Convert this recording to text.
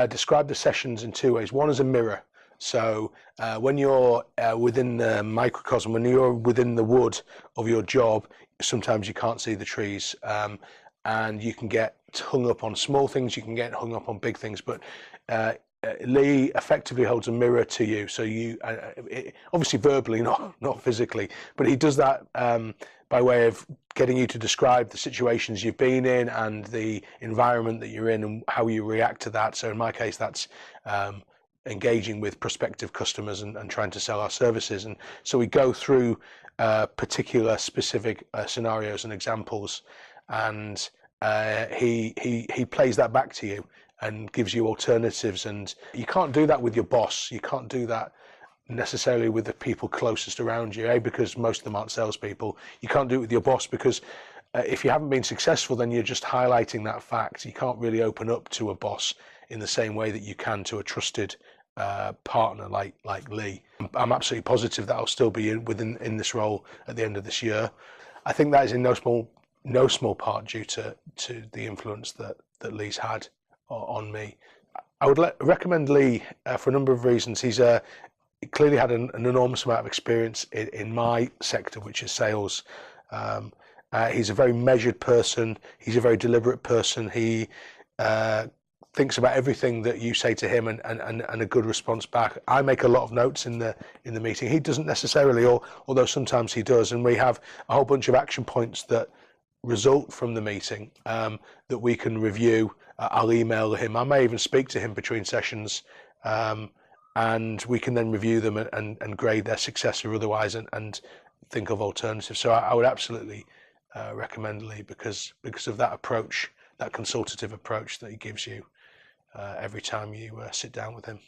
describe the sessions in two ways. One is a mirror. So when you're within the microcosm, when you're within the wood of your job, sometimes you can't see the trees, and you can get hung up on small things, you can get hung up on big things, but Lee effectively holds a mirror to you. So you, obviously verbally, not physically, but he does that by way of getting you to describe the situations you've been in and the environment that you're in and how you react to that. So in my case, that's engaging with prospective customers and trying to sell our services. And so we go through particular specific scenarios and examples, and he plays that back to you and gives you alternatives. And you can't do that with your boss. You can't do that necessarily with the people closest around you, because most of them aren't salespeople. You can't do it with your boss because if you haven't been successful, then you're just highlighting that fact. You can't really open up to a boss in the same way that you can to a trusted partner like Lee. I'm absolutely positive that I'll still be in this role at the end of this year. I think that is in no small part due to the influence that Lee's had on me. I would recommend Lee for a number of reasons. He's clearly had an enormous amount of experience in my sector, which is sales. He's a very measured person. He's a very deliberate person. He thinks about everything that you say to him and a good response back. I make a lot of notes in the meeting. He doesn't necessarily, although sometimes he does. And we have a whole bunch of action points that result from the meeting that we can review. I'll email him. I may even speak to him between sessions, and we can then review them and grade their success or otherwise, and think of alternatives. So I would absolutely recommend Lee because of that approach, that consultative approach that he gives you every time you sit down with him.